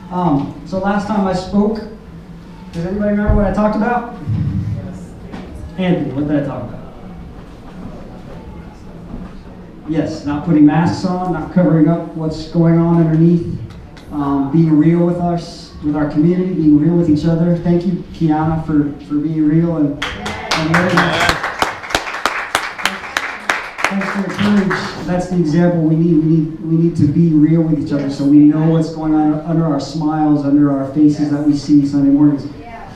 So last time I spoke, does anybody remember what I talked about? Anthony, what did I talk about? Yes, not putting masks on, not covering up what's going on underneath, being real with us, with our community, being real with each other. Thank you, Kiana, for being real and thanks for the courage. That's the example we need. We need to be real with each other so we know what's going on under our smiles, under our faces that we see Sunday mornings.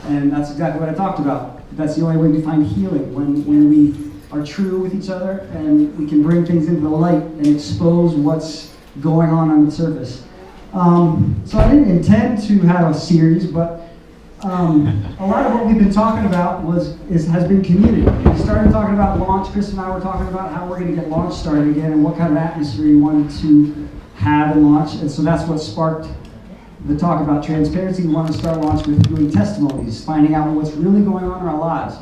And that's exactly what I talked about. That's the only way we find healing, when we are true with each other and we can bring things into the light and expose what's going on the surface. So I didn't intend to have a series, but a lot of what we've been talking about has been community. We started talking about launch. Chris and I were talking about how we're going to get launch started again and what kind of atmosphere we wanted to have in launch. And so that's what sparked the talk about transparency. We want to start launch with doing testimonies, finding out what's really going on in our lives.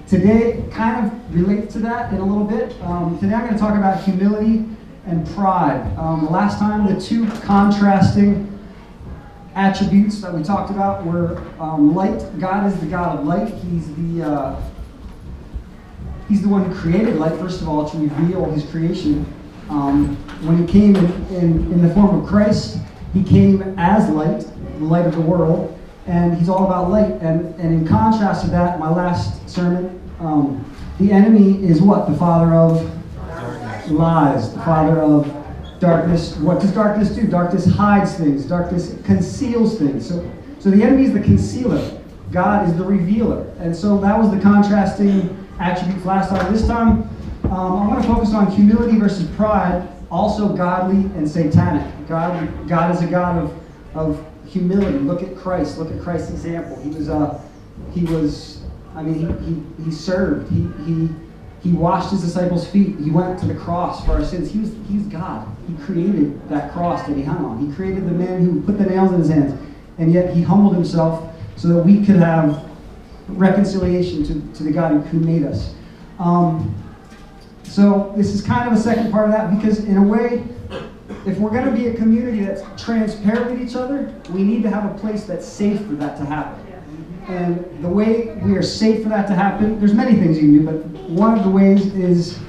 Today kind of relates to that in a little bit. Today I'm going to talk about humility and pride. The last time the two contrasting attributes that we talked about were light. God is the God of light. He's the one who created light, first of all, to reveal his creation. When he came in the form of Christ, he came as light, the light of the world. And he's all about light. And in contrast to that, my last sermon, the enemy is what? The father of lies, the father of darkness. What does darkness do? Darkness hides things. Darkness conceals things. So the enemy is the concealer. God is the revealer. And so that was the contrasting attributes last time. This time, I want to focus on humility versus pride, also godly and satanic. God is a God of humility. Look at Christ. Look at Christ's example. He served. He washed his disciples' feet. He went to the cross for our sins. He's God. He created that cross that he hung on. He created the man who put the nails in his hands. And yet he humbled himself so that we could have reconciliation to the God who made us. So this is kind of a second part of that, because in a way, if we're going to be a community that's transparent with each other, we need to have a place that's safe for that to happen. And the way we are safe for that to happen, there's many things you can do, but one of the ways is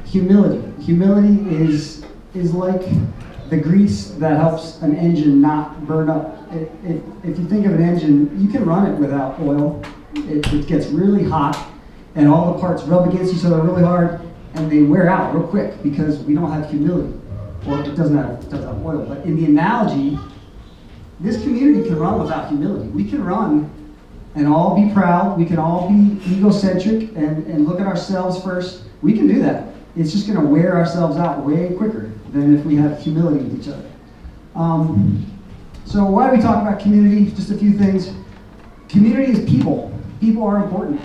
humility. Humility is like the grease that helps an engine not burn up. If you think of an engine, you can run it without oil. It gets really hot, and all the parts rub against each other really hard, and they wear out real quick because we don't have humility. Or it doesn't have oil. But in the analogy, this community can run without humility. We can run and all be proud. We can all be egocentric and look at ourselves first. We can do that. It's just going to wear ourselves out way quicker than if we have humility with each other. So why do we talk about community? Just a few things. Community is people. People are important.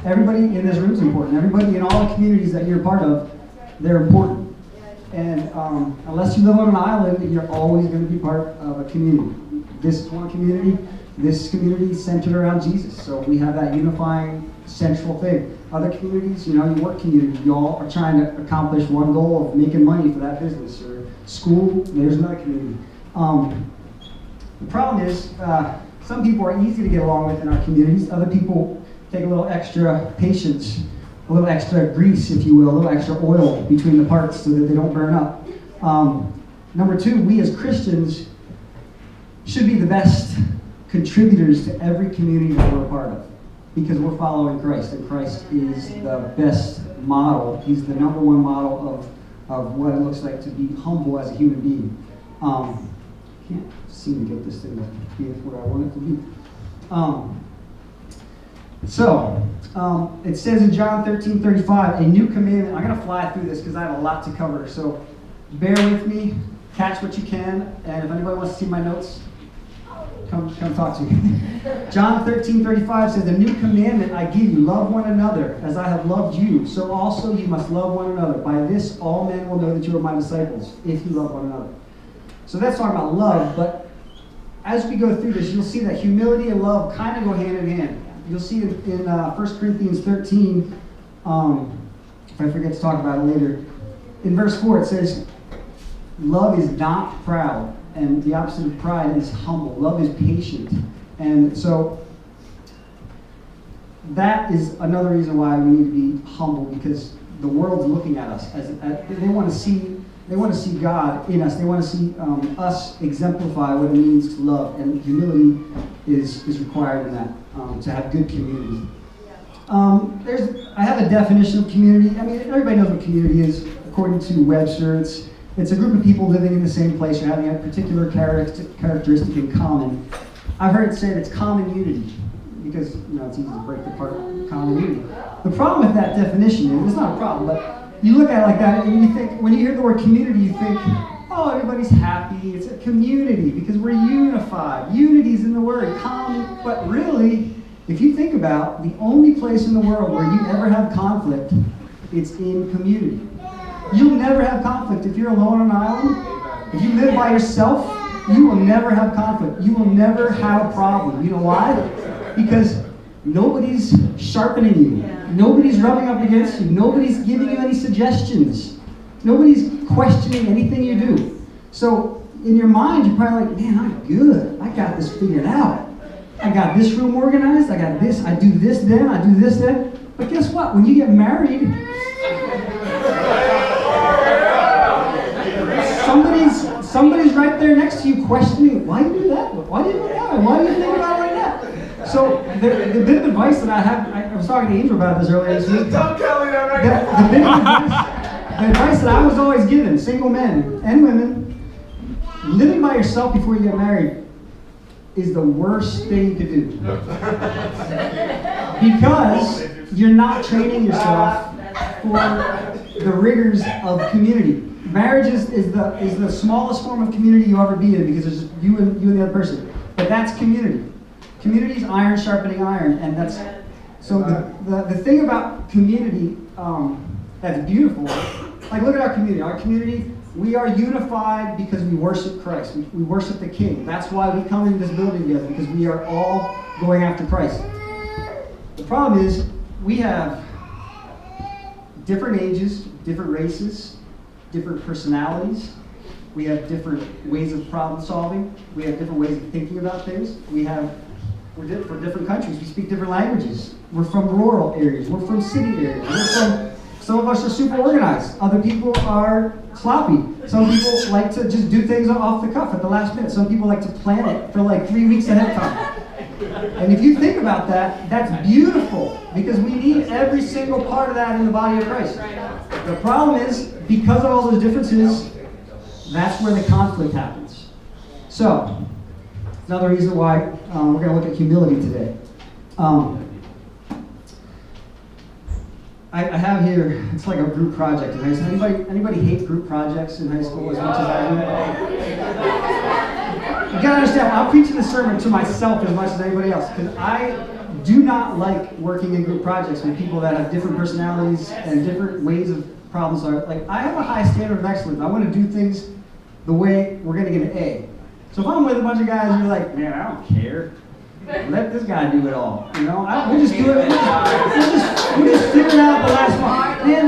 Everybody in this room is important. Everybody in all the communities that you're a part of, they're important. And unless you live on an island, you're always going to be part of a community. This is one community. This community is centered around Jesus. So we have that unifying central thing. Other communities, your work community, you all are trying to accomplish one goal of making money for that business. Or school, there's another community. The problem is, some people are easy to get along with in our communities. Other people take a little extra patience, a little extra grease, if you will, a little extra oil between the parts so that they don't burn up. Number two, we as Christians should be the best contributors to every community that we're a part of, because we're following Christ, and Christ is the best model. He's the number one model of what it looks like to be humble as a human being. Can't seem to get this thing to be where I want it to be. It says in John 13:35, a new commandment. I'm going to fly through this because I have a lot to cover. So bear with me, catch what you can, and if anybody wants to see my notes, come talk to me. John 13:35 says, a new commandment I give you, love one another as I have loved you. So also you must love one another. By this all men will know that you are my disciples, if you love one another. So that's talking about love, but as we go through this, you'll see that humility and love kind of go hand in hand. You'll see in 1 Corinthians 13, if I forget to talk about it later, in verse 4 it says, Love is not proud, and the opposite of pride is humble. Love is patient. And so that is another reason why we need to be humble, because the world's looking at us as they want to see God in us. They want to see us exemplify what it means to love, and humility is required in that, to have good community. I have a definition of community. I mean, everybody knows what community is. According to Webster, it's a group of people living in the same place or having a particular characteristic in common. I've heard it said it's common unity, because it's easy to break apart common unity. The problem with that definition is, it's not a problem, but you look at it like that and you think, when you hear the word community, you think, oh, everybody's happy, it's a community because we're unified. Unity's in the word, common, but really, if you think about the only place in the world where you ever have conflict, it's in community. You'll never have conflict if you're alone on an island. If you live by yourself, you will never have conflict. You will never have a problem. You know why? Because nobody's sharpening you. Nobody's rubbing up against you. Nobody's giving you any suggestions. Nobody's questioning anything you do. So in your mind, you're probably like, man, I'm good. I got this figured out. I got this room organized. I got this. I do this then. I do this then. But guess what? When you get married, somebody's right there next to you questioning, why do you do that? Why do you do that? Why do you think about it like that? So the bit of advice that I have, I was talking to Angel about this earlier this week. Don't tell me that right now. The bit of advice that I was always given, single men and women, living by yourself before you get married is the worst thing you could do. Because you're not training yourself for the rigors of community. Marriage is the smallest form of community you'll ever be in, because it's just you and the other person. But that's community. Community is iron sharpening iron, and that's so the thing about community that's beautiful. Like, look at our community. Our community, we are unified because we worship Christ. We worship the King. That's why we come into this building together, because we are all going after Christ. The problem is we have different ages, different races, different personalities. We have different ways of problem solving. We have different ways of thinking about things. We're from different countries. We speak different languages. We're from rural areas. We're from city areas. Some of us are super organized. Other people are sloppy. Some people like to just do things off the cuff at the last minute. Some people like to plan it for like 3 weeks ahead of time. And if you think about that, that's beautiful, because we need every single part of that in the body of Christ. The problem is, because of all those differences, that's where the conflict happens. So, another reason why we're going to look at humility today. I have here, it's like a group project in high school. Anybody hate group projects in high school as much as I do? You gotta understand, I'm preaching this sermon to myself as much as anybody else, because I do not like working in group projects with people that have different personalities and different ways of problem solving. Like, I have a high standard of excellence. I want to do things the way we're going to get an A. So if I'm with a bunch of guys and you're like, man, I don't care. Let this guy do it all. You know, we'll just do it. We'll just figure it out the last one. Man,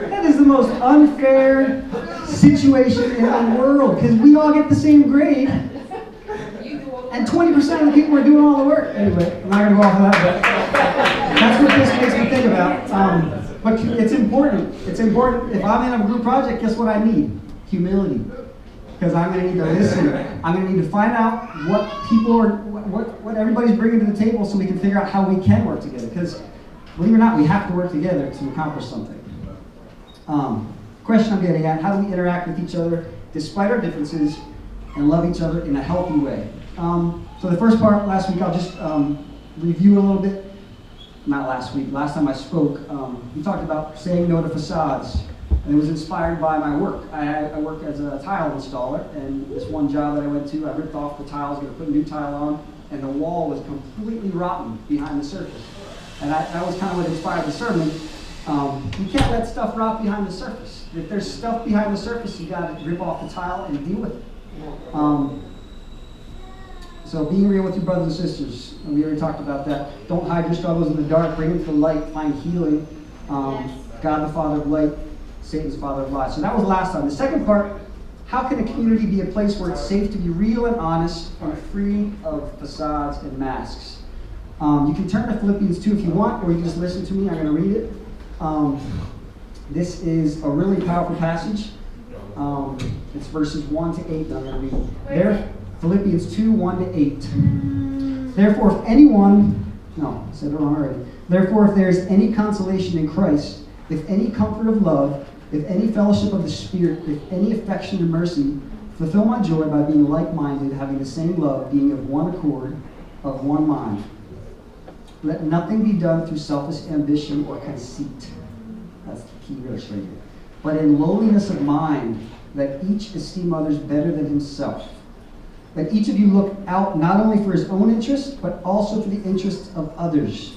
that is the most unfair situation in the world, because we all get the same grade, and 20% of the people are doing all the work. Anyway, I'm not going to go off of that, but that's what this makes me think about. But it's important. It's important. If I'm in a group project, guess what I need? Humility. Because I'm going to need to listen. I'm going to need to find out what people are, what everybody's bringing to the table, so we can figure out how we can work together. Because, believe it or not, we have to work together to accomplish something. Question I'm getting at: how do we interact with each other despite our differences and love each other in a healthy way? So the first part last week, I'll just review a little bit. Not last week. Last time I spoke, we talked about saying no to facades. And it was inspired by my work. I work as a tile installer, and this one job that I went to, I ripped off the tiles, going to put a new tile on, and the wall was completely rotten behind the surface. And that was kind of what inspired the sermon. You can't let stuff rot behind the surface. If there's stuff behind the surface, you got to rip off the tile and deal with it. So being real with your brothers and sisters, and we already talked about that. Don't hide your struggles in the dark. Bring them to the light. Find healing. God the Father of light Satan's father of lies. So that was last time. The second part, how can a community be a place where it's safe to be real and honest and free of facades and masks? You can turn to Philippians 2 if you want, or you can just listen to me. I'm going to read it. This is a really powerful passage. It's verses 1 to 8 that I'm going to read. There, Philippians 2, 1 to 8. Therefore, if anyone, no, I said it wrong already. Therefore, if there is any consolation in Christ, if any comfort of love, if any fellowship of the Spirit, if any affection and mercy, fulfill my joy by being like-minded, having the same love, being of one accord, of one mind. Let nothing be done through selfish ambition or conceit. That's the key verse right here. But in lowliness of mind, let each esteem others better than himself. Let each of you look out not only for his own interest, but also for the interests of others.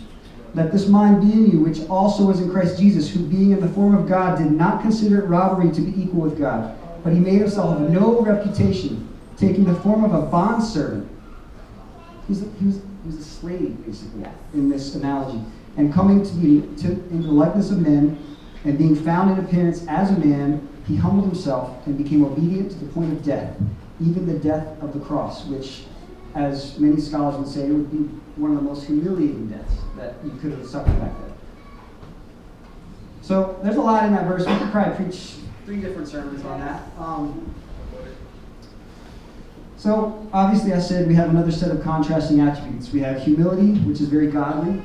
Let this mind be in you, which also was in Christ Jesus, who being in the form of God did not consider it robbery to be equal with God, but he made himself of no reputation, taking the form of a bondservant. He was a slave, basically, in this analogy. And coming in the likeness of men, and being found in appearance as a man, he humbled himself and became obedient to the point of death, even the death of the cross, which, as many scholars would say, would be one of the most humiliating deaths that you could have suffered back then. So there's a lot in that verse. We could probably preach 3 different sermons on that. So obviously I said we have another set of contrasting attributes. We have humility, which is very godly,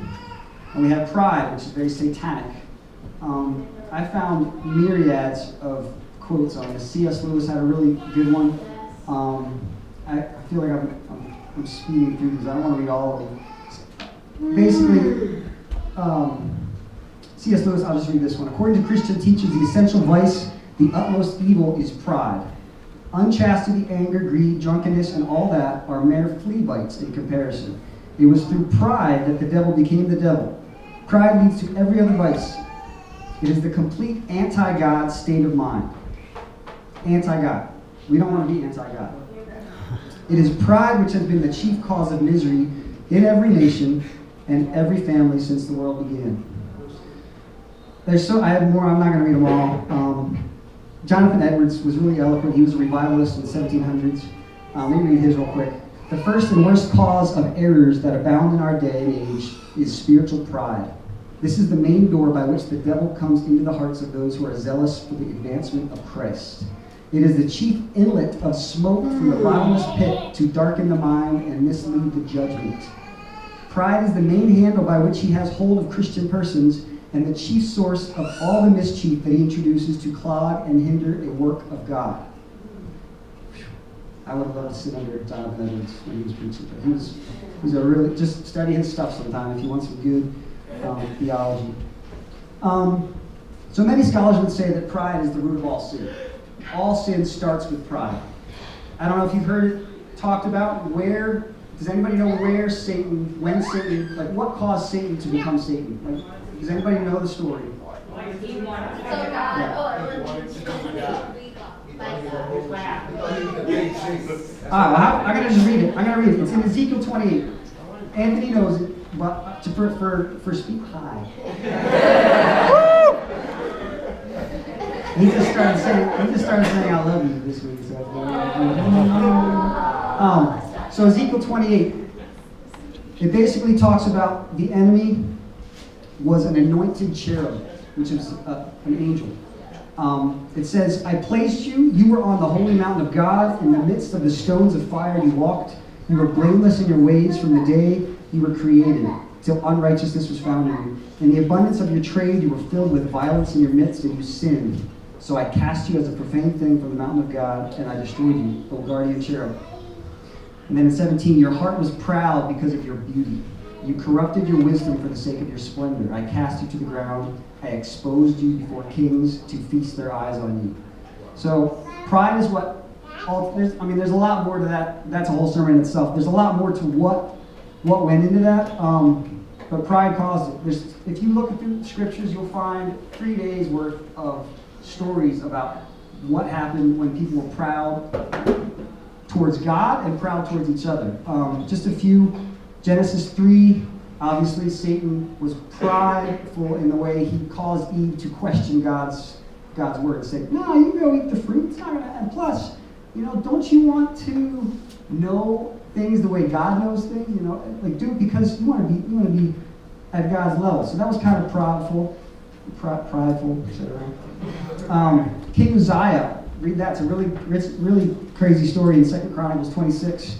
and we have pride, which is very satanic. I found myriads of quotes on this. C.S. Lewis had a really good one. I feel like I'm speeding through these. I don't want to read all of them. Basically, C.S. Lewis, I'll just read this one. According to Christian teachers, the essential vice, the utmost evil, is pride. Unchastity, anger, greed, drunkenness, and all that are mere flea bites in comparison. It was through pride that the devil became the devil. Pride leads to every other vice. It is the complete anti-God state of mind. Anti-God. We don't want to be anti-God. It is pride which has been the chief cause of misery in every nation and every family since the world began. I have more. I'm not going to read them all. Jonathan Edwards was really eloquent. He was a revivalist in the 1700s. Let me read his real quick. The first and worst cause of errors that abound in our day and age is spiritual pride. This is the main door by which the devil comes into the hearts of those who are zealous for the advancement of Christ. It is the chief inlet of smoke from the bottomless pit to darken the mind and mislead the judgment. Pride is the main handle by which he has hold of Christian persons and the chief source of all the mischief that he introduces to clog and hinder a work of God. I would love to sit under Jonathan Edwards when he was preaching, but he's a really, just study his stuff sometime if you want some good theology. So many scholars would say that pride is the root of all sin. All sin starts with pride. I don't know if you've heard it talked about. Does anybody know when Satan, like what caused Satan to become Satan? Like, does anybody know the story? He wanted to I'm going to just read it. It's in Ezekiel 28. Anthony knows it, but for speak high. He just started saying I love you this week. So Ezekiel 28, it basically talks about the enemy was an anointed cherub, which is an angel. It says, I placed you, you were on the holy mountain of God, in the midst of the stones of fire you walked. You were blameless in your ways from the day you were created, till unrighteousness was found in you. In the abundance of your trade you were filled with violence in your midst, and you sinned. So I cast you as a profane thing from the mountain of God, and I destroyed you, O guardian cherub. And then in 17, your heart was proud because of your beauty. You corrupted your wisdom for the sake of your splendor. I cast you to the ground. I exposed you before kings to feast their eyes on you. So pride is there's a lot more to that. That's a whole sermon in itself. There's a lot more to what went into that. But pride caused it. If you look through the scriptures, you'll find 3 days worth of stories about what happened when people were proud towards God and proud towards each other. Just a few. Genesis 3, obviously Satan was prideful in the way he caused Eve to question God's God's word and say, no, you go eat the fruit. It's not going to happen. Plus, don't you want to know things the way God knows things? Like do it because you want to be at God's level. So that was kind of prideful. King Uzziah, read that. It's a really crazy story in 2 Chronicles 26.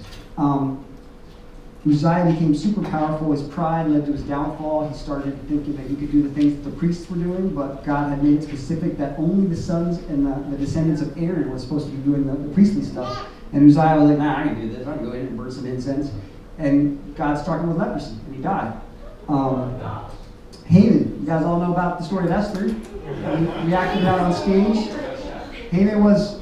Uzziah became super powerful. His pride led to his downfall. He started thinking that he could do the things that the priests were doing, but God had made it specific that only the sons and the descendants of Aaron were supposed to be doing the priestly stuff. And Uzziah was like, nah, I can do this. I can go in and burn some incense. And God struck him with leprosy, and he died. Haman, you guys all know about the story of Esther. He reacted out on stage. Haman was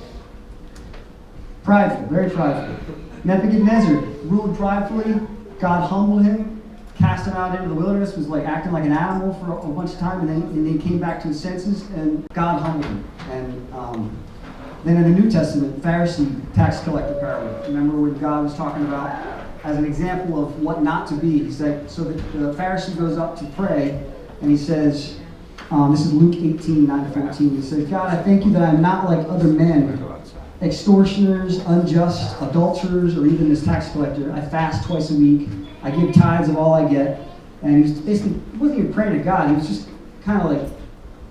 prideful, very prideful. Nebuchadnezzar ruled pridefully. God humbled him, cast him out into the wilderness, was like acting like an animal for a bunch of time, and then came back to his senses, and God humbled him. And then in the New Testament, Pharisee, tax collector parable. Remember when God was talking about, as an example of what not to be, he said, so the Pharisee goes up to pray, and he says, this is Luke 18, 9-14. He says, God, I thank you that I'm not like other men, extortioners, unjust, adulterers, or even this tax collector. I fast twice a week. I give tithes of all I get. And he wasn't even praying to God. He was just kind of like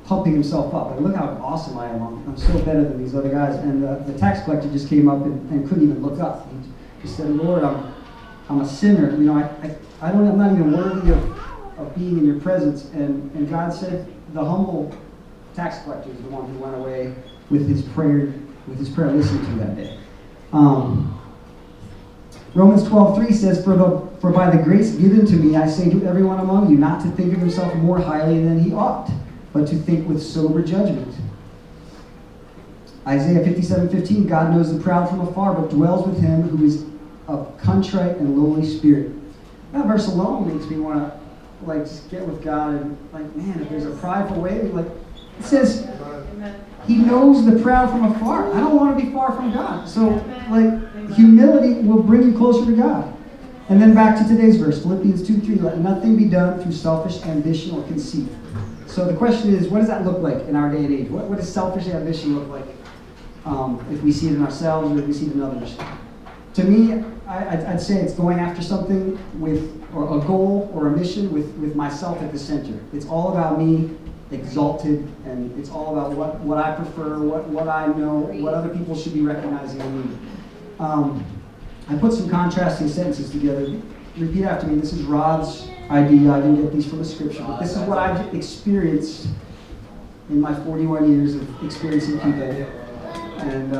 pumping himself up. Like, look how awesome I am. I'm so better than these other guys. And the tax collector just came up and couldn't even look up. He just said, Lord, I'm a sinner. I'm not even worthy of being in your presence. And God said, the humble tax collector is the one who went away with his prayer listened to that day. Romans 12:3 says, For by the grace given to me, I say to everyone among you, not to think of himself more highly than he ought, but to think with sober judgment. Isaiah 57:15, God knows the proud from afar, but dwells with him who is of contrite and lowly spirit. That verse alone makes me want to just get with God and man, if there's a prideful way, it says, he knows the proud from afar. I don't want to be far from God. So, humility will bring you closer to God. And then back to today's verse, Philippians 2:3, let nothing be done through selfish ambition or conceit. So the question is, what does that look like in our day and age? What does selfish ambition look like if we see it in ourselves or if we see it in others? To me, I'd say it's going after something or a goal or a mission with myself at the center. It's all about me, exalted, and it's all about what I prefer, what I know, what other people should be recognizing in me. I put some contrasting sentences together. Repeat after me. This is Rod's idea. I didn't get these from the scripture, but this is what I've experienced in my 41 years of experiencing people. And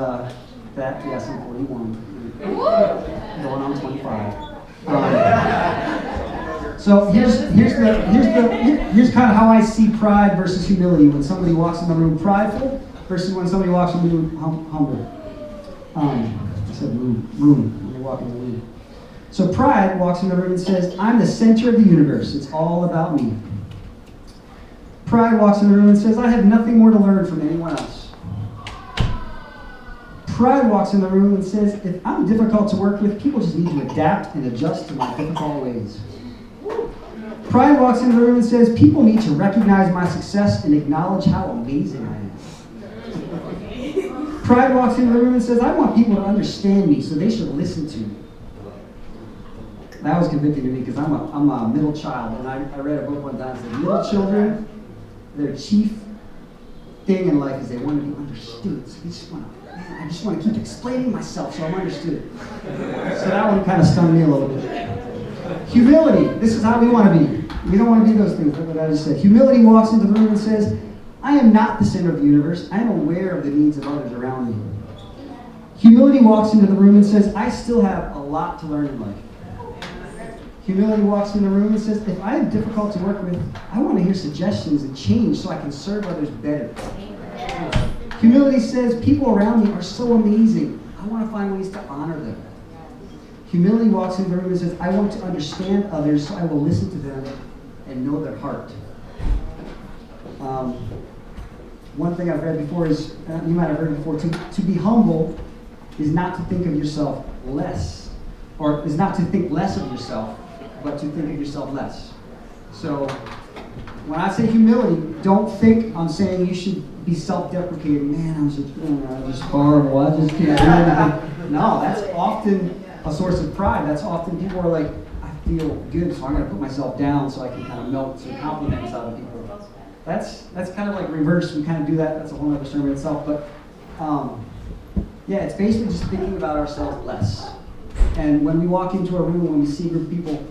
yes, I'm 41. Going on 25. So here's kind of how I see pride versus humility when somebody walks in the room prideful versus when somebody walks in the room humble. I said room when you walk in the room. So pride walks in the room and says, I'm the center of the universe. It's all about me. Pride walks in the room and says, I have nothing more to learn from anyone else. Pride walks in the room and says, if I'm difficult to work with, people just need to adapt and adjust to my difficult ways. Pride walks in the room and says, people need to recognize my success and acknowledge how amazing I am. Pride walks in the room and says, I want people to understand me, so they should listen to me. That was convicting to me because I'm a middle child, and I read a book one time that said, little children, their chief thing in life is they want to be understood. So I just want to keep explaining myself so I'm understood. So that one kind of stung me a little bit. Humility, this is how we want to be. We don't want to be those things, but what I just said. Humility walks into the room and says, I am not the center of the universe. I am aware of the needs of others around me. Humility walks into the room and says, I still have a lot to learn in life. Humility walks in the room and says, if I am difficult to work with, I want to hear suggestions and change so I can serve others better. Humility says, people around me are so amazing. I want to find ways to honor them. Humility walks in the room and says, I want to understand others, so I will listen to them and know their heart. One thing I've read before is, you might have heard before, to be humble is not to think of yourself less, or is not to think less of yourself, but to think of yourself less. So When I say humility, don't think I'm saying you should be self-deprecating. Man, I'm just horrible. I just can't do anything. No, that's often a source of pride. That's often people are like, I feel good, so I'm going to put myself down so I can kind of melt some compliments out of people. That's kind of like reverse. We kind of do that. That's a whole other sermon itself. But yeah, it's basically just thinking about ourselves less. And when we walk into a room, when we see a group of people,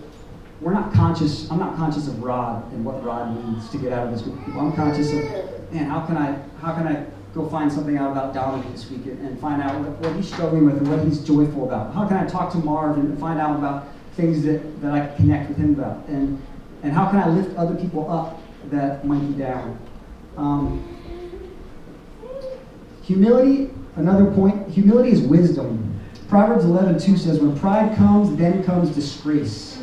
we're not conscious. I'm not conscious of Rod and what Rod needs to get out of this group of people. I'm conscious of, man, how can I go find something out about Dominic this week and find out what he's struggling with and what he's joyful about? How can I talk to Marv and find out about things that I can connect with him about? And how can I lift other people up that might be down? Humility, another point, humility is wisdom. Proverbs 11:2 says, when pride comes, then comes disgrace.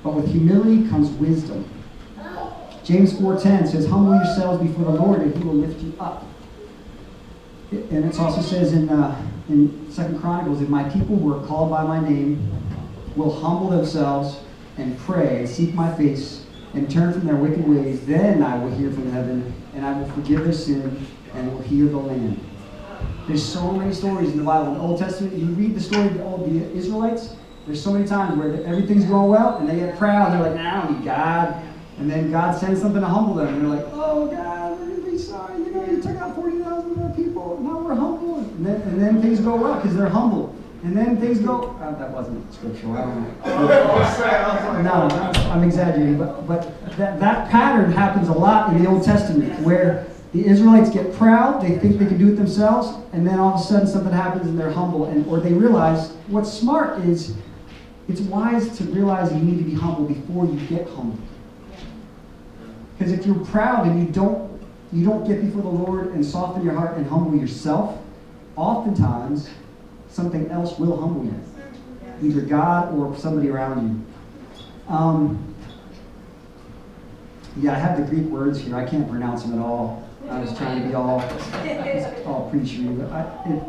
But with humility comes wisdom. James 4:10 says, humble yourselves before the Lord and he will lift you up. And it also says in 2 Chronicles, if my people who are called by my name will humble themselves and pray and seek my face and turn from their wicked ways, then I will hear from heaven and I will forgive their sin and will heal the land. There's so many stories in the Bible. In the Old Testament, you read the story of the Israelites, there's so many times where everything's going well and they get proud. They're like, nah, I don't need God. And then God sends something to humble them. And they're like, oh, God, we're really sorry. You know, you took out 40,000 of our people. Now we're humble. And then things go well because they're humble. And then things go, that wasn't scriptural. I don't know. No, I'm exaggerating. But that pattern happens a lot in the Old Testament where the Israelites get proud, they think they can do it themselves, and then all of a sudden something happens and they're humble. Or they realize what's smart is it's wise to realize you need to be humble before you get humble. Because if you're proud and you don't get before the Lord and soften your heart and humble yourself, oftentimes something else will humble you. Either God or somebody around you. Yeah, I have the Greek words here. I can't pronounce them at all. I was trying to be all preachery.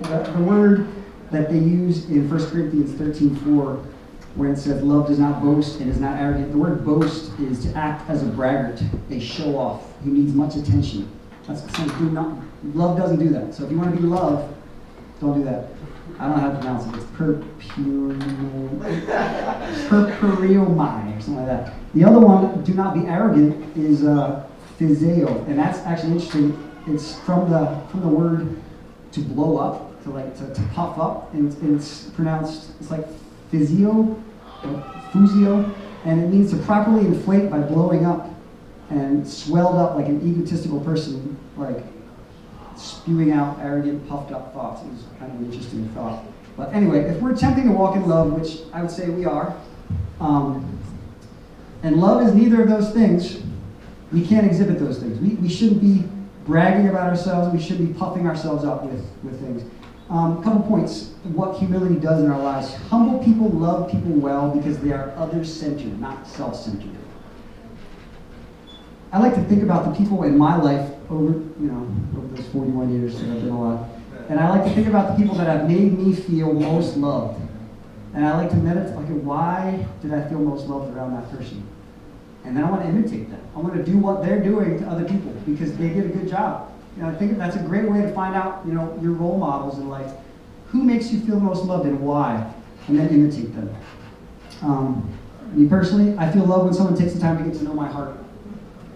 But the word that they use in 1 Corinthians 13:4, where it says, love does not boast and is not arrogant. The word boast is to act as a braggart, a show-off who needs much attention. Love doesn't do that. So if you want to be loved, don't do that. I don't know how to pronounce it. It's purpuriomai or something like that. The other one, do not be arrogant, is physeo, and that's actually interesting. It's from the word to blow up, to puff up, and it's pronounced, it's like physio, fusio, and it means to properly inflate by blowing up and swelled up like an egotistical person, like spewing out arrogant, puffed up thoughts. It was kind of an interesting thought. But anyway, if we're attempting to walk in love, which I would say we are, and love is neither of those things, we can't exhibit those things. We shouldn't be bragging about ourselves. We shouldn't be puffing ourselves up with things. A couple points, what humility does in our lives. Humble people love people well because they are others-centered, not self-centered. I like to think about the people in my life over those 41 years that I've been alive. And I like to think about the people that have made me feel most loved. And I like to meditate, okay, why did I feel most loved around that person? And then I want to imitate them. I want to do what they're doing to other people because they did a good job. I think that's a great way to find out, your role models in life. Who makes you feel most loved and why? And then imitate them. Me personally, I feel loved when someone takes the time to get to know my heart.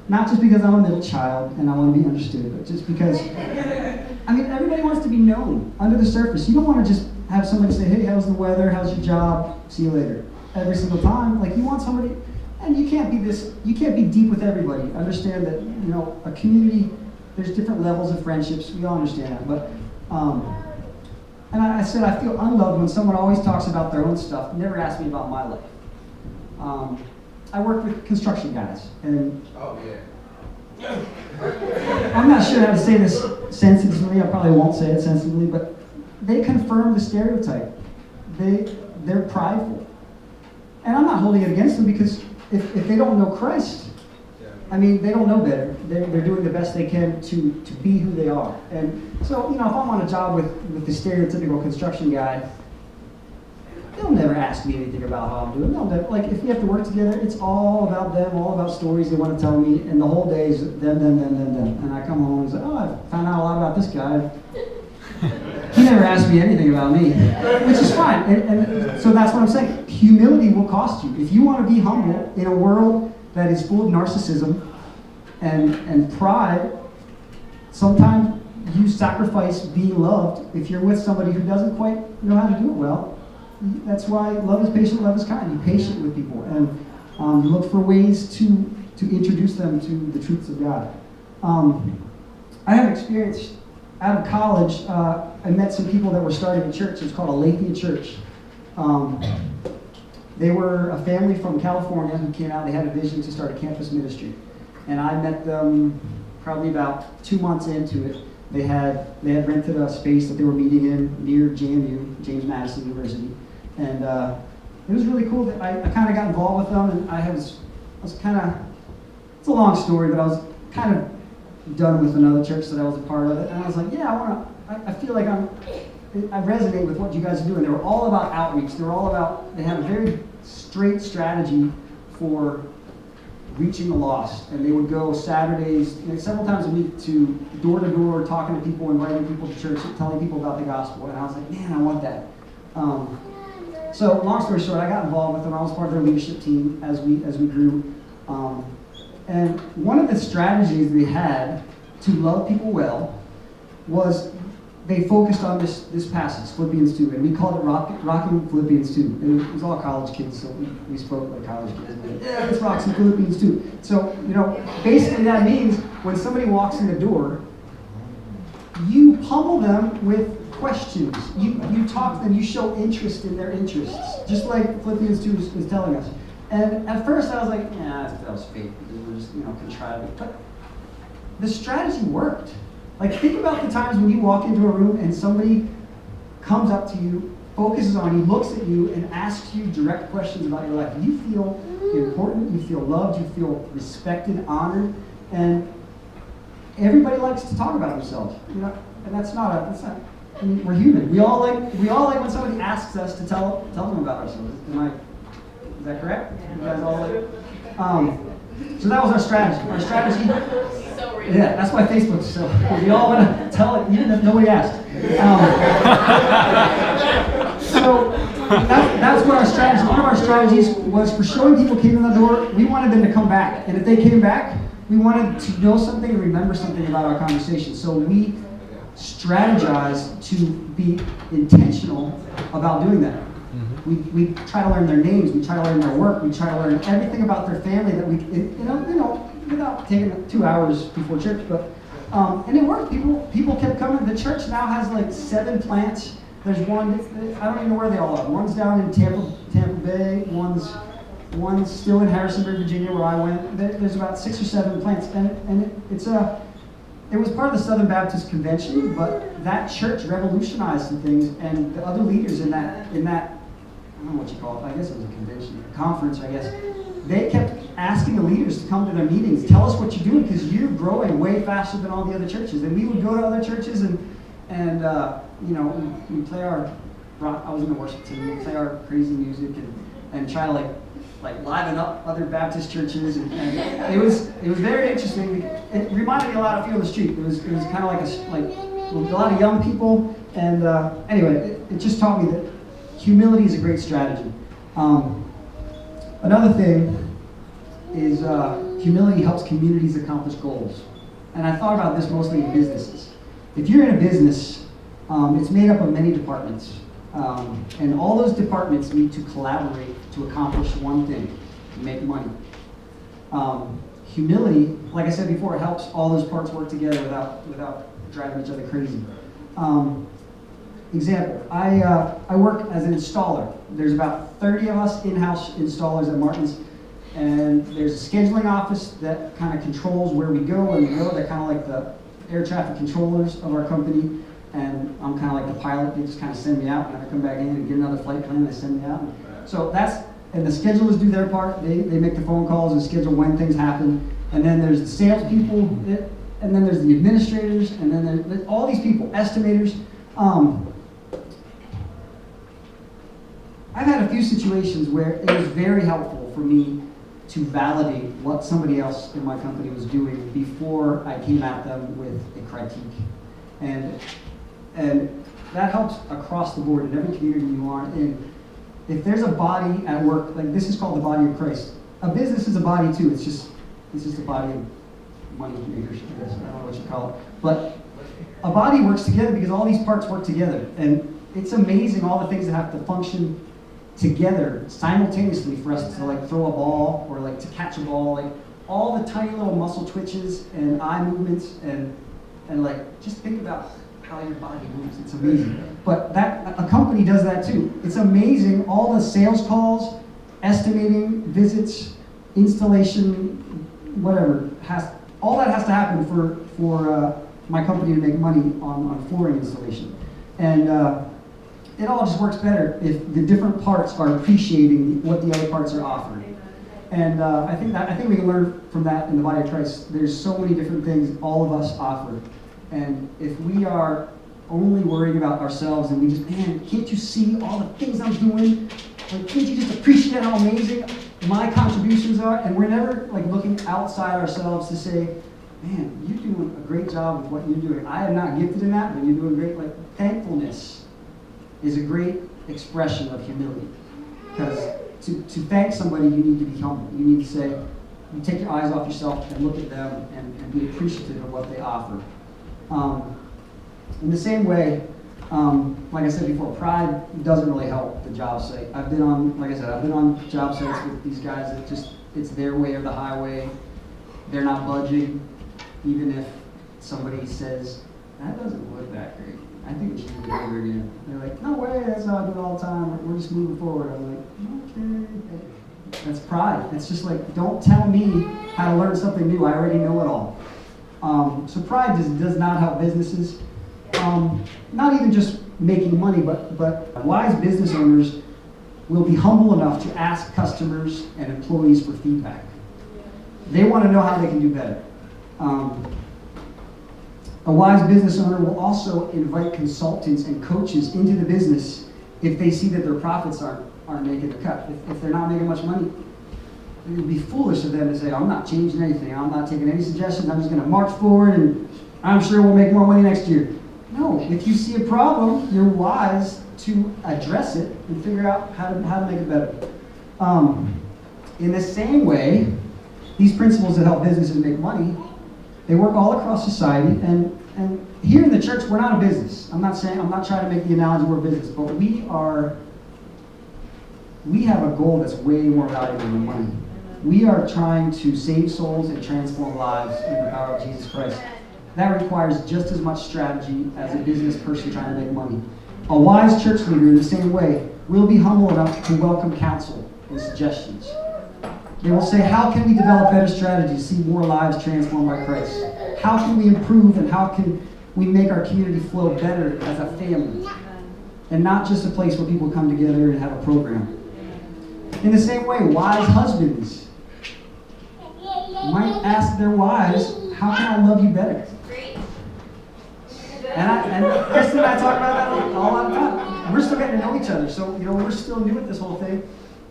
Not just because I'm a middle child and I want to be understood, but just because, everybody wants to be known under the surface. You don't want to just have somebody say, hey, how's the weather? How's your job? See you later. Every single time. Like, you want somebody, and you can't be deep with everybody. Understand that, a community, there's different levels of friendships. We all understand that. But, and I said I feel unloved when someone always talks about their own stuff, never asks me about my life. I work with construction guys, and I'm not sure how to say this sensitively. I probably won't say it sensitively, but they confirm the stereotype. They're prideful, and I'm not holding it against them because if they don't know Christ, they don't know better. They're doing the best they can to be who they are. And so, if I'm on a job with the stereotypical construction guy, they'll never ask me anything about how I'm doing. They'll never, like, if we have to work together, it's all about them, all about stories they want to tell me, and the whole day is them. And I come home and say, oh, I found out a lot about this guy. He never asked me anything about me, which is fine. And so that's what I'm saying. Humility will cost you. If you want to be humble in a world that is full of narcissism and pride, sometimes you sacrifice being loved if you're with somebody who doesn't quite know how to do it well. That's why love is patient, love is kind. You're patient with people, and you look for ways to introduce them to the truths of God. I have experience out of college. I met some people that were starting a church. It's called a Aletheia Church. They were a family from California who came out. They had a vision to start a campus ministry, and I met them probably about 2 months into it. They had rented a space that they were meeting in near JMU, James Madison University, and it was really cool that I kind of got involved with them, and I was kind of, it's a long story, but I was kind of done with another church that I was a part of it, and I was like, yeah, I feel like I resonate with what you guys are doing. They were all about outreach. They had a very straight strategy for reaching the lost, and they would go Saturdays, several times a week, to door talking to people, inviting people to church, telling people about the gospel, and I was like, man, I want that. So long story short, I got involved with them. I was part of their leadership team as we grew, and one of the strategies they had to love people well was they focused on this passage, Philippians 2, and we called it Rocking Philippians 2. And it was all college kids, so we spoke like college kids. Yeah, let's rock some Philippians 2. So, basically that means when somebody walks in the door, you pummel them with questions. You talk to them, you show interest in their interests, just like Philippians 2 is telling us. And at first I was like, yeah, that was fake, because we're just, contriving. But the strategy worked. Like, think about the times when you walk into a room and somebody comes up to you, focuses on you, looks at you, and asks you direct questions about your life. You feel important, you feel loved, you feel respected, honored, and everybody likes to talk about themselves. And that's not. I mean, we're human. We all like when somebody asks us to tell them about ourselves. Is that correct? You guys all like? So that was our strategy. Our strategy. So real. Yeah, that's why Facebook's so. We all want to tell it, even if nobody asked. So that's what our strategy. One of our strategies was for showing people came in the door. We wanted them to come back, and if they came back, we wanted to know something and remember something about our conversation. So we strategized to be intentional about doing that. We try to learn their names, we try to learn their work, we try to learn everything about their family that we, without taking 2 hours before church, but, and it worked. People kept coming. The church now has like 7 plants. There's one, I don't even know where they all are. One's down in Tampa Bay, one's still in Harrisonburg, Virginia, where I went. There's about 6 or 7 plants, and it was part of the Southern Baptist Convention, but that church revolutionized some things, and the other leaders in that, I don't know what you call it, I guess it was a convention, a conference, I guess, they kept asking the leaders to come to their meetings, tell us what you're doing, because you're growing way faster than all the other churches. And we would go to other churches and we play our rock. I was in the worship team. We play our crazy music and try to like liven up other Baptist churches, and it was very interesting. It reminded me a lot of Feel the Street. It was kind of like a lot of young people, and anyway, it just taught me that humility is a great strategy. Another thing is humility helps communities accomplish goals, and I thought about this mostly in businesses. If you're in a business, it's made up of many departments. And all those departments need to collaborate to accomplish one thing, to make money. Humility, like I said before, it helps all those parts work together without driving each other crazy. Example, I work as an installer. There's about 30 of us in-house installers at Martin's, and there's a scheduling office that kind of controls where we go, when we go. They're kind of like the air traffic controllers of our company. And I'm kind of like the pilot. They just kind of send me out, and I come back in and get another flight plan, they send me out. So and the schedulers do their part. They make the phone calls and schedule when things happen. And then there's the salespeople, and then there's the administrators, and then there's all these people, estimators. I've had a few situations where it was very helpful for me to validate what somebody else in my company was doing before I came at them with a critique. And that helps across the board in every community you are in. If there's a body at work, like this is called the body of Christ. A business is a body too. It's just a body of money makers, I guess. I don't know what you call it. But a body works together because all these parts work together. And it's amazing all the things that have to function together simultaneously for us to like throw a ball or like to catch a ball, like all the tiny little muscle twitches and eye movements and like just think about how your body moves. It's amazing. But a company does that too. It's amazing all the sales calls, estimating, visits, installation, whatever all that has to happen for my company to make money on flooring installation. And it all just works better if the different parts are appreciating what the other parts are offering. And I think we can learn from that in the body of Christ. There's so many different things all of us offer. And if we are only worrying about ourselves and we just, man, can't you see all the things I'm doing? Like, can't you just appreciate how amazing my contributions are? And we're never like looking outside ourselves to say, man, you're doing a great job with what you're doing. I am not gifted in that, but you're doing great. Like, thankfulness is a great expression of humility. Because to thank somebody, you need to be humble. You need to say, you take your eyes off yourself and look at them and be appreciative of what they offer. In the same way, like I said before, pride doesn't really help the job site. I've been on job sites with these guys that just, it's their way or the highway. They're not budging, even if somebody says, that doesn't look that great. I think we should do it over again. They're like, no way, that's how I do it all the time. We're just moving forward. I'm like, okay. That's pride. It's just like, don't tell me how to learn something new. I already know it all. So pride does not help businesses. Not even just making money, but wise business owners will be humble enough to ask customers and employees for feedback. They want to know how they can do better. A wise business owner will also invite consultants and coaches into the business if they see that their profits aren't making the cut. If they're not making much money, it would be foolish of them to say, I'm not changing anything, I'm not taking any suggestions, I'm just going to march forward and I'm sure we'll make more money next year. No, if you see a problem, you're wise to address it and figure out how to make it better. In the same way, these principles that help businesses make money, they work all across society, and here in the church, we're not a business. I'm not trying to make the analogy we're a business, but we have a goal that's way more valuable than money. We are trying to save souls and transform lives in the power of Jesus Christ. That requires just as much strategy as a business person trying to make money. A wise church leader, in the same way, will be humble enough to welcome counsel and suggestions. They will say, how can we develop better strategies to see more lives transformed by Christ? How can we improve and how can we make our community flow better as a family? And not just a place where people come together and have a program. In the same way, wise husbands might ask their wives, how can I love you better? And Kristen and I talk about that all the time. We're still getting to know each other, so we're still new at this whole thing.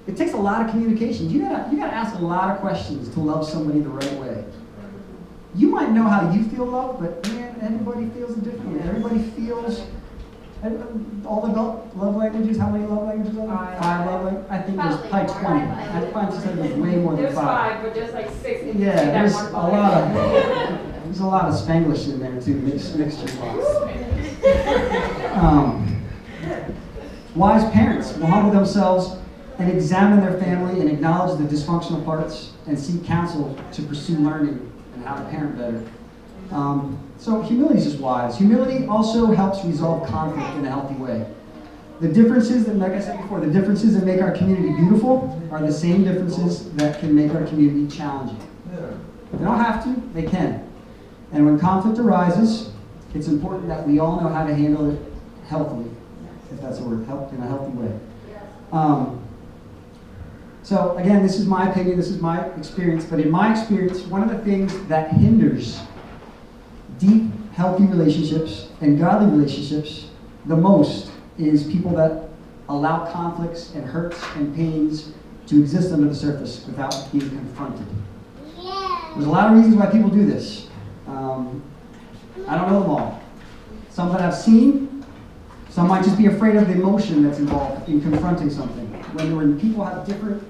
It takes a lot of communication. You gotta ask a lot of questions to love somebody the right way. You might know how you feel loved, but man, everybody feels it differently. Everybody feels all the love languages. How many love languages are there? 5 love languages. I think there's probably 20. I find there's way more than 5. There's 5, but there's like 6. Yeah, there's a lot of Spanglish in there too, mixture box. Wise parents will humble themselves and examine their family and acknowledge the dysfunctional parts and seek counsel to pursue learning and how to parent better. So humility is just wise. Humility also helps resolve conflict in a healthy way. The differences that, like I said before, the differences that make our community beautiful are the same differences that can make our community challenging. They don't have to, they can. And when conflict arises, it's important that we all know how to handle it healthily, if that's a word, in a healthy way. So again, this is my opinion, this is my experience, but in my experience, one of the things that hinders deep, healthy relationships and godly relationships the most is people that allow conflicts and hurts and pains to exist under the surface without being confronted. There's a lot of reasons why people do this. I don't know them all. Some that I've seen, some might just be afraid of the emotion that's involved in confronting something. When people have different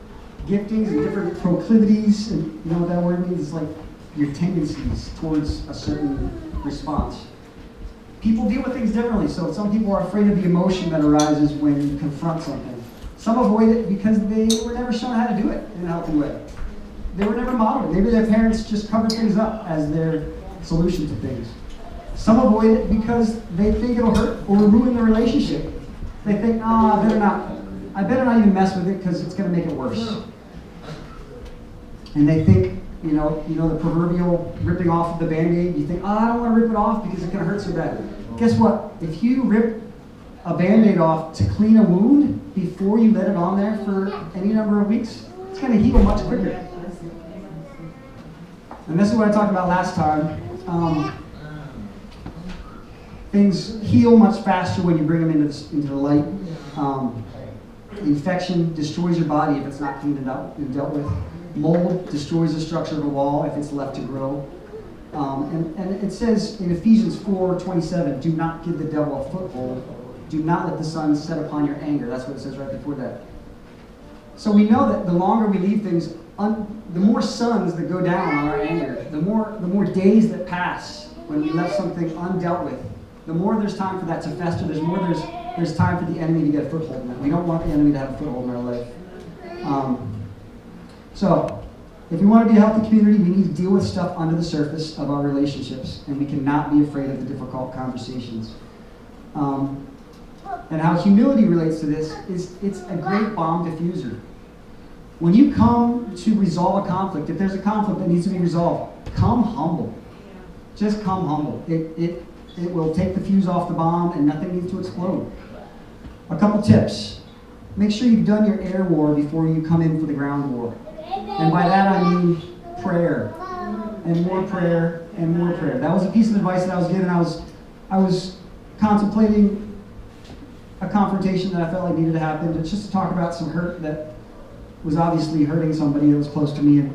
giftings and different proclivities, and you know what that word means? It's like your tendencies towards a certain response. People deal with things differently, so some people are afraid of the emotion that arises when you confront something. Some avoid it because they were never shown how to do it in a healthy way. They were never modeled. Maybe their parents just covered things up as their solution to things. Some avoid it because they think it'll hurt or ruin the relationship. They think, I better not even mess with it because it's going to make it worse. And they think, you know the proverbial ripping off of the Band-Aid. You think, I don't want to rip it off because it's going to hurt so bad. Guess what? If you rip a Band-Aid off to clean a wound before you let it on there for any number of weeks, it's going to heal much quicker. And this is what I talked about last time. Things heal much faster when you bring them into the light. Infection destroys your body if it's not cleaned and dealt with. Mold destroys the structure of a wall if it's left to grow. And it says in Ephesians 4:27, do not give the devil a foothold. Do not let the sun set upon your anger. That's what it says right before that. So we know that the longer we leave things, the more suns that go down on our anger, the more days that pass when we left something undealt with, the more there's time for that to fester. There's time for the enemy to get a foothold in that. We don't want the enemy to have a foothold in our life. So, if we want to be a healthy community, we need to deal with stuff under the surface of our relationships, and we cannot be afraid of the difficult conversations. And how humility relates to this is it's a great bomb diffuser. When you come to resolve a conflict, if there's a conflict that needs to be resolved, come humble. Just come humble. It will take the fuse off the bomb and nothing needs to explode. A couple tips. Make sure you've done your air war before you come in for the ground war. And by that I mean prayer. And more prayer and more prayer. That was a piece of advice that I was given. I was contemplating a confrontation that I felt like needed to happen. It's just to talk about some hurt that was obviously hurting somebody that was close to me.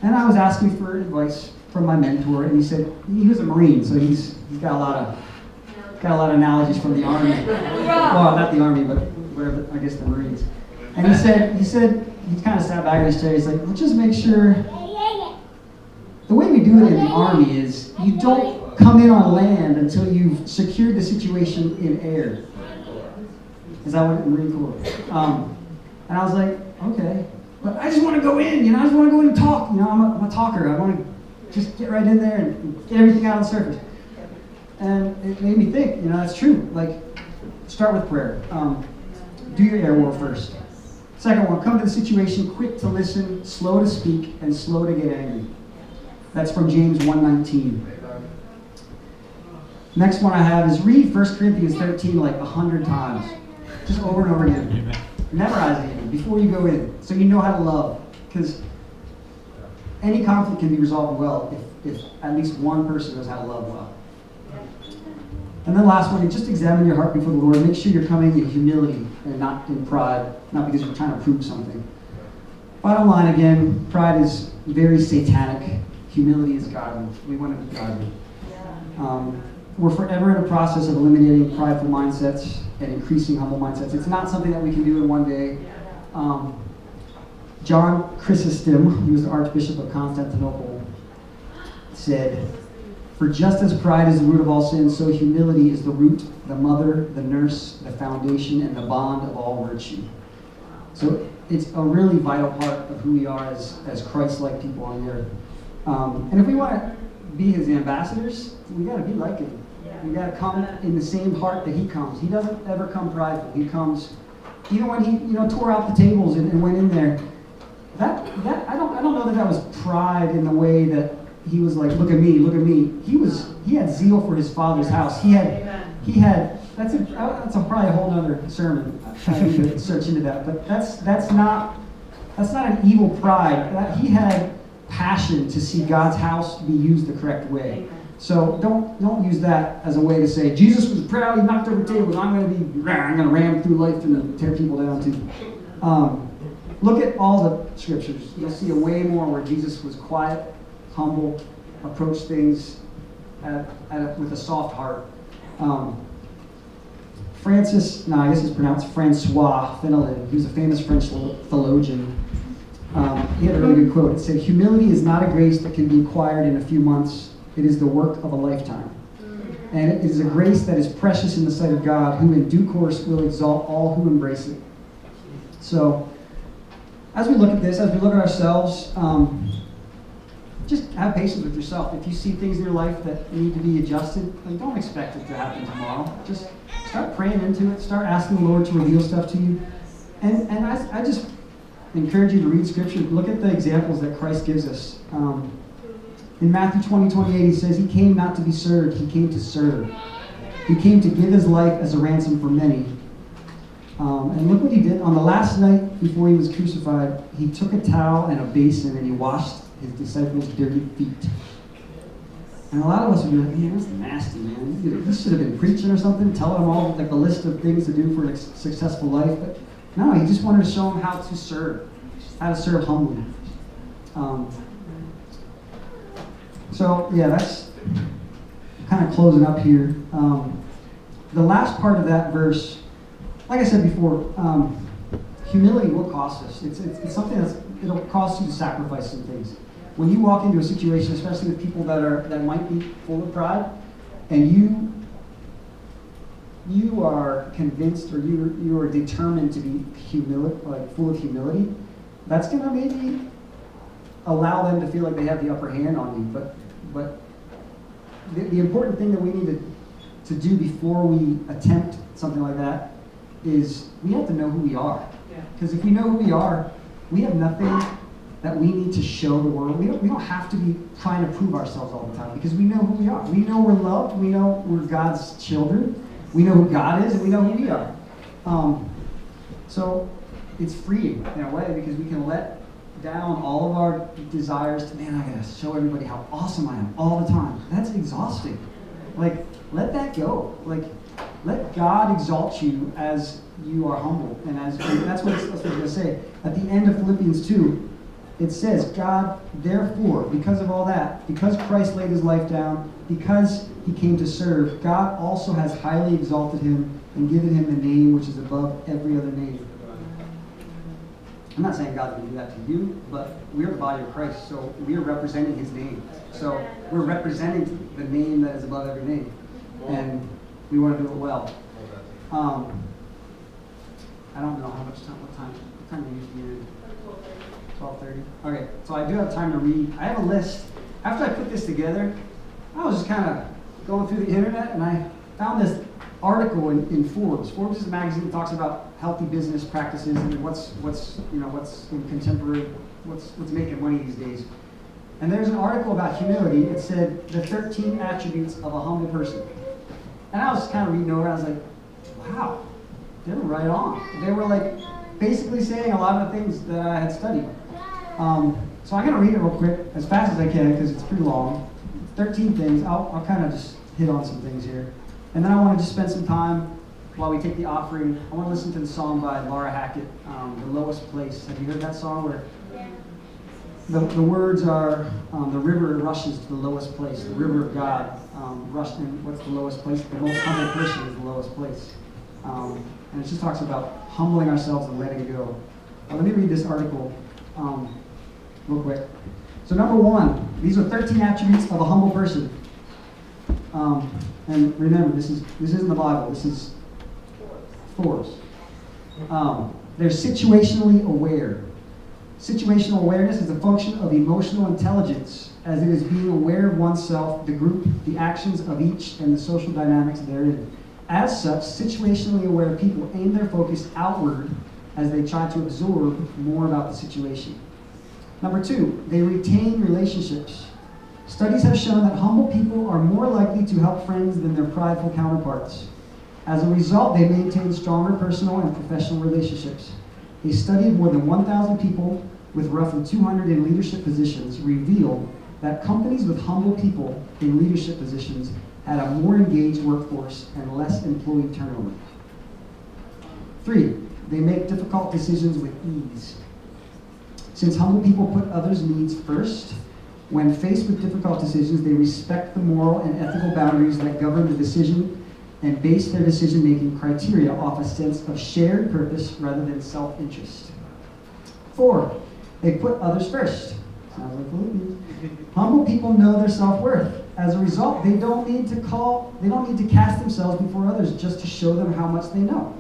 And I was asking for advice from my mentor, and he said, he was a Marine, so he's got a lot of analogies from the Army. Well, not the Army, but whatever, I guess the Marines. And he said, he kind of sat back in his chair, he's like, well, just make sure, the way we do it in the Army is, you don't come in on land until you've secured the situation in air. Is that what Marine Corps? And I was like, okay, but I just want to go in, I just want to go in and talk, I'm a talker, I want to just get right in there and get everything out on the surface. And it made me think, that's true. Like, start with prayer. Do your air war first. Second one, come to the situation quick to listen, slow to speak, and slow to get angry. That's from James 1:19. Next one I have is read 1 Corinthians 13 like 100 times. Just over and over again. Amen. Memorize it before you go in, so you know how to love. Because any conflict can be resolved well if at least one person knows how to love well. And then last one, just examine your heart before the Lord. Make sure you're coming in humility and not in pride, not because you're trying to prove something. Bottom line again, pride is very satanic. Humility is godly. We want to be godly. We're forever in a process of eliminating prideful mindsets and increasing humble mindsets. It's not something that we can do in one day. John Chrysostom, he was the Archbishop of Constantinople, said, "For just as pride is the root of all sin, so humility is the root, the mother, the nurse, the foundation, and the bond of all virtue." So it's a really vital part of who we are as Christ-like people on the earth. And if we want to be his ambassadors, we got to be like him. We got to come in the same heart that he comes. He doesn't ever come prideful. He comes, even when he tore out the tables and went in there. That I don't know that was pride in the way that he was like, look at me, look at me. He had zeal for his Father's house. He had that's probably a whole other sermon. I need to search into that. But that's not an evil pride. He had passion to see God's house be used the correct way. So don't use that as a way to say Jesus was proud, he knocked over tables. I'm going to ram through life and tear people down too. Look at all the scriptures. You'll see a way more where Jesus was quiet, humble, approached things with a soft heart. Francois Fenelon, he was a famous French theologian. He had a really good quote. It said, "Humility is not a grace that can be acquired in a few months. It is the work of a lifetime. And it is a grace that is precious in the sight of God, who in due course will exalt all who embrace it." So, as we look at this, as we look at ourselves, just have patience with yourself. If you see things in your life that need to be adjusted, don't expect it to happen tomorrow. Just start praying into it. Start asking the Lord to reveal stuff to you. And I just encourage you to read Scripture. Look at the examples that Christ gives us. In Matthew 20:28, he says, "He came not to be served, he came to serve. He came to give his life as a ransom for many." And look what he did. On the last night before he was crucified, he took a towel and a basin and he washed his disciples' dirty feet. And a lot of us would be like, "Man, that's nasty, man. This should have been preaching or something, telling them all like a list of things to do for a successful life." But no, he just wanted to show them how to serve humbly. So yeah, that's kind of closing up here. The last part of that verse, like I said before, humility will cost us. It's something it'll cost you to sacrifice some things. When you walk into a situation, especially with people that might be full of pride, and you are convinced or you are determined to be full of humility, that's going to maybe allow them to feel like they have the upper hand on you. But the important thing that we need to do before we attempt something like that is we have to know who we are. Because if we know who we are, we have nothing that we need to show the world. We don't have to be trying to prove ourselves all the time because we know who we are. We know we're loved. We know we're God's children. We know who God is, and we know who we are. So it's freeing in a way because we can let down all of our desires to, man, I gotta show everybody how awesome I am all the time. That's exhausting. Like, let that go. Like, let God exalt you as you are humble. And that's what it's going to say. At the end of Philippians 2, it says, "God, therefore, because of all that, because Christ laid his life down, because he came to serve, God also has highly exalted him and given him the name which is above every other name." I'm not saying God's going to do that to you, but we're the body of Christ, so we're representing his name. So we're representing the name that is above every name. And we want to do it well. I don't know how much time, what time do you usually end? 12:30? Okay, so I do have time to read. I have a list. After I put this together, I was just kind of going through the internet and I found this article in Forbes. Forbes is a magazine that talks about healthy business practices and what's in contemporary, what's making money these days. And there's an article about humility. It said the 13 attributes of a humble person. And I was kind of reading over, I was like, wow, they were right on. They were like basically saying a lot of the things that I had studied. So I'm going to read it real quick, as fast as I can, because it's pretty long. 13 things. I'll kind of just hit on some things here. And then I want to just spend some time while we take the offering. I want to listen to the song by Laura Hackett, The Lowest Place. Have you heard that song? Where the words are, the river rushes to the lowest place. The river of God rushed in. What's the lowest place? The most humble person is the lowest place. And it just talks about humbling ourselves and letting go. Let me read this article real quick. So number one, these are 13 attributes of a humble person. And remember, this isn't the Bible. This is Forbes. They're situationally aware. Situational awareness is a function of emotional intelligence, as it is being aware of oneself, the group, the actions of each, and the social dynamics therein. As such, situationally aware people aim their focus outward as they try to absorb more about the situation. Number two, they retain relationships. Studies have shown that humble people are more likely to help friends than their prideful counterparts. As a result, they maintain stronger personal and professional relationships. A study of more than 1,000 people with roughly 200 in leadership positions revealed that companies with humble people in leadership positions had a more engaged workforce and less employee turnover. 3, they make difficult decisions with ease. Since humble people put others' needs first, when faced with difficult decisions, they respect the moral and ethical boundaries that govern the decision and base their decision-making criteria off a sense of shared purpose rather than self-interest. 4, they put others first. Sounds like Philippians. Humble people know their self-worth. As a result, they don't need to cast themselves before others just to show them how much they know.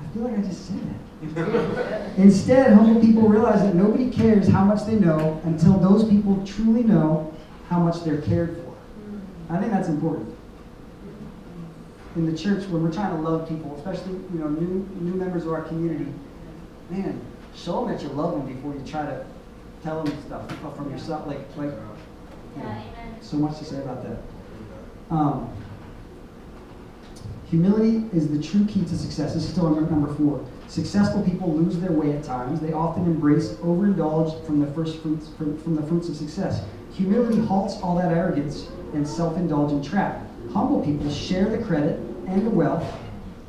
I feel like I just said that. Instead, humble people realize that nobody cares how much they know until those people truly know how much they're cared for. I think that's important. In the church, when we're trying to love people, especially new members of our community, man, show them that you love them before you try to tell them stuff from yourself. So much to say about that. Humility is the true key to success. This is still number 4. Successful people lose their way at times. They often embrace overindulge from the fruits of success. Humility halts all that arrogance and self-indulgent trap. Humble people share the credit and the wealth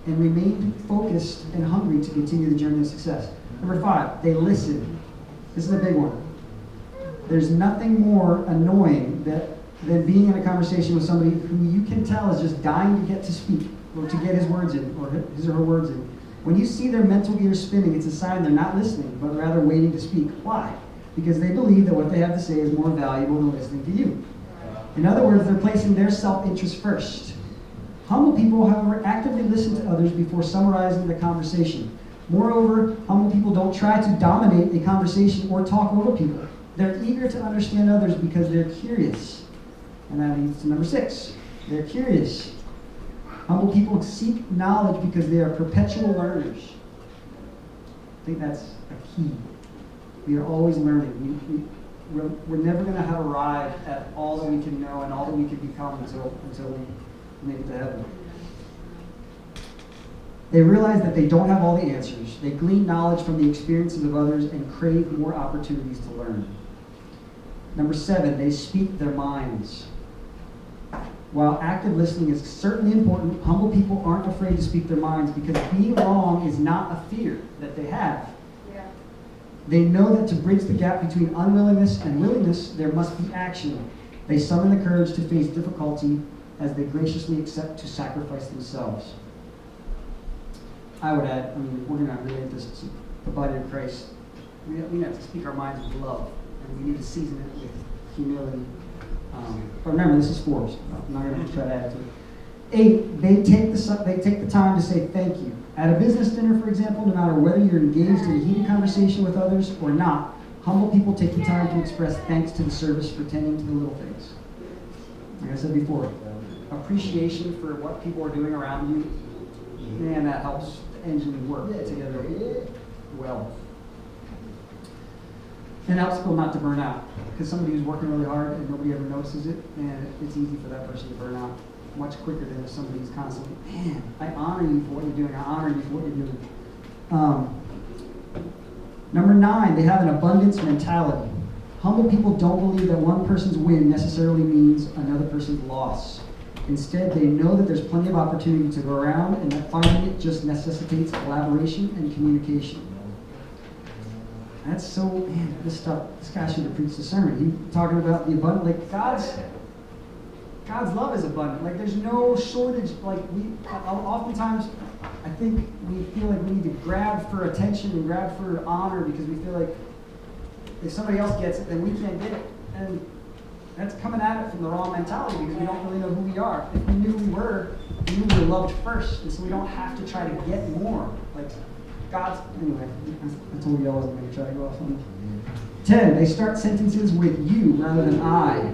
and remain focused and hungry to continue the journey of success. Number 5, they listen. This is a big one. There's nothing more annoying than being in a conversation with somebody who you can tell is just dying to get to speak or to get his words in or his or her words in. When you see their mental gears spinning, it's a sign they're not listening, but rather waiting to speak. Why? Because they believe that what they have to say is more valuable than listening to you. In other words, they're placing their self-interest first. Humble people, however, actively listen to others before summarizing the conversation. Moreover, humble people don't try to dominate a conversation or talk over people. They're eager to understand others because they're curious. And that leads to number 6. They're curious. Humble people seek knowledge because they are perpetual learners. I think that's a key. We are always learning. We're never going to have arrived at all that we can know and all that we can become until we make it to heaven. They realize that they don't have all the answers. They glean knowledge from the experiences of others and crave more opportunities to learn. Number 7, they speak their minds. While active listening is certainly important, humble people aren't afraid to speak their minds because being wrong is not a fear that they have. Yeah. They know that to bridge the gap between unwillingness and willingness, there must be action. They summon the courage to face difficulty as they graciously accept to sacrifice themselves. I would add, we're going to relate this to the body of Christ. We have to speak our minds with love, and we need to season it with humility. But remember, this is 4, so I'm not going to try to add to it. 8, they take the time to say thank you. At a business dinner, for example, no matter whether you're engaged in a heated conversation with others or not, humble people take the time to express thanks to the service for tending to the little things. Like I said before, appreciation for what people are doing around you, man, that helps the engine work together well. And helps people not to burn out. Because somebody who's working really hard and nobody ever notices it, man, it's easy for that person to burn out much quicker than if somebody who's constantly, man, I honor you for what you're doing. I honor you for what you're doing. Number 9, they have an abundance mentality. Humble people don't believe that one person's win necessarily means another person's loss. Instead, they know that there's plenty of opportunity to go around and that finding it just necessitates collaboration and communication. That's so, man, this guy should have preached a sermon. He talking about the abundant, like God's love is abundant. Like there's no shortage. Like oftentimes, I think we feel like we need to grab for attention and grab for honor because we feel like if somebody else gets it, then we can't get it. And that's coming at it from the wrong mentality because we don't really know who we are. If we knew we were loved first, and so we don't have to try to get more. Like anyway, I told you I wasn't going to try to go off on it. 10, they start sentences with you rather than I.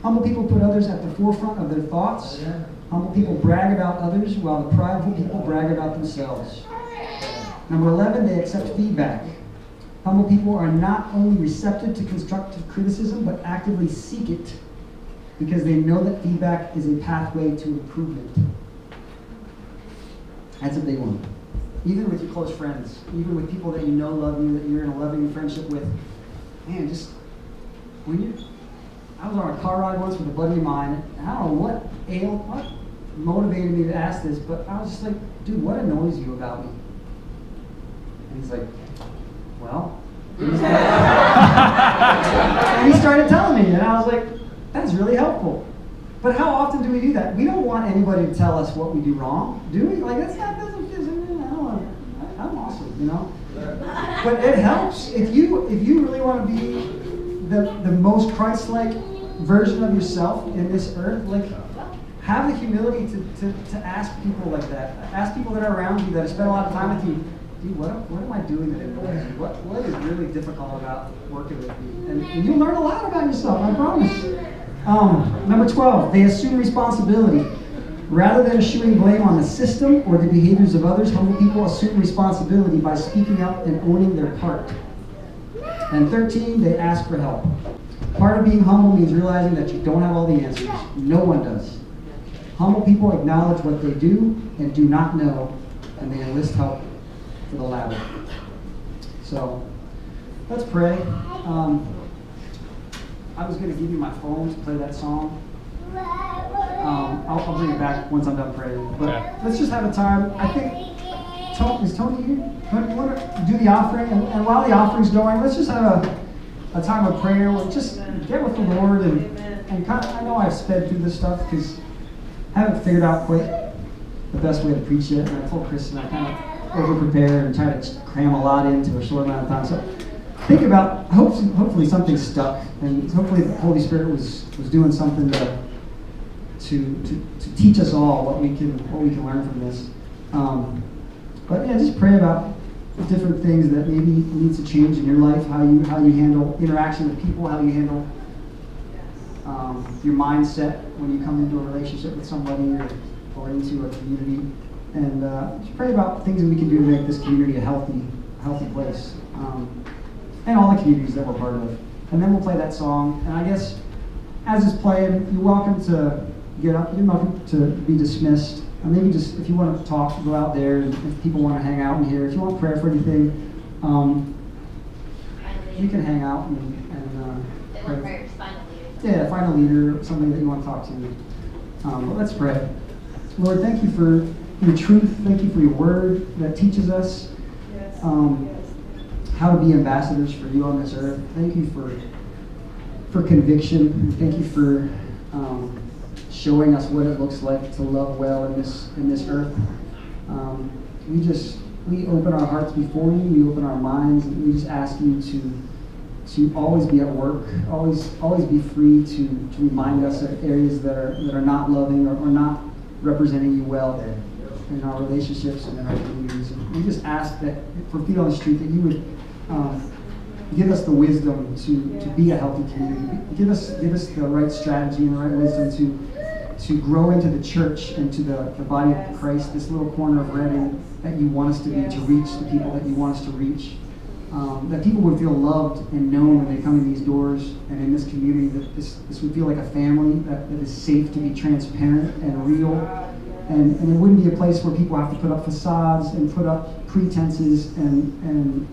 Humble people put others at the forefront of their thoughts. Humble people brag about others while the prideful people brag about themselves. Number 11, they accept feedback. Humble people are not only receptive to constructive criticism, but actively seek it because they know that feedback is a pathway to improvement. That's a big one. Even with your close friends, even with people that you know love you, that you're in a loving friendship with, man, just when I was on a car ride once with a buddy of mine, and I don't know what motivated me to ask this, but I was just like, dude, what annoys you about me? And he's like, well, and he started telling me, and I was like, that's really helpful. But how often do we do that? We don't want anybody to tell us what we do wrong, do we? Like, I'm awesome, you know? But it helps. If you really want to be the most Christ-like version of yourself in this earth, like, have the humility to ask people like that. Ask people that are around you, that have spent a lot of time with you, dude, what am I doing that annoys you? What is really difficult about working with me? And you'll learn a lot about yourself, I promise. Number 12, they assume responsibility. Rather than eschewing blame on the system or the behaviors of others, humble people assume responsibility by speaking up and owning their part. And 13, they ask for help. Part of being humble means realizing that you don't have all the answers. No one does. Humble people acknowledge what they do and do not know, and they enlist help for the latter. So, let's pray. I was going to give you my phone to play that song. I'll bring it back once I'm done praying. But let's just have a time. I think, is Tony here? Tony, you want to do the offering? And while the offering's going, let's just have a time of prayer. We'll just get with the Lord and kind of, I know I've sped through this stuff because I haven't figured out quite the best way to preach it. And I told Kristen I kind of over-prepare and try to cram a lot into a short amount of time. So think about, hopefully something stuck, and hopefully the Holy Spirit was doing something to teach us all what we can learn from this. But yeah, just pray about different things that maybe needs to change in your life, how you handle interaction with people, how you handle your mindset when you come into a relationship with somebody or into a community, and just pray about things that we can do to make this community a healthy place, and all the communities that we're part of. And then we'll play that song, and I guess as it's playing, you're welcome to get up, you're welcome to be dismissed. Maybe just, if you want to talk, go out there, and if people want to hang out in here, if you want prayer for anything, you can hang out and pray. Yeah, find a leader, somebody that you want to talk to. But let's pray. Lord, thank you for your truth. Thank you for your word that teaches us how to be ambassadors for you on this earth. Thank you for conviction. Thank you for showing us what it looks like to love well in this earth. We open our hearts before you. We open our minds, and we just ask you to always be at work, always be free to remind us of areas that are not loving or not representing you well in our relationships and in our communities. And we just ask that for Feet on the Street, that you would give us the wisdom to be a healthy community. Give us the right strategy and the right wisdom to grow into the church and to the body of Christ, this little corner of Reading that you want us to be, to reach the people that you want us to reach. That people would feel loved and known when they come in these doors and in this community, that this would feel like a family, that is safe to be transparent and real. And it wouldn't be a place where people have to put up facades and put up pretenses and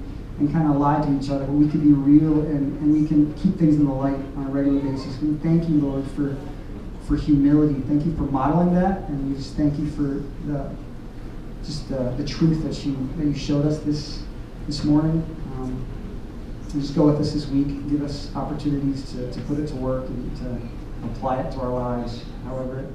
kind of lie to each other, but we could be real and we can keep things in the light on a regular basis. We thank you, Lord, for humility. Thank you for modeling that, and we just thank you for the truth that you showed us this morning. And just go with us this week. Give us opportunities to put it to work and to apply it to our lives, however it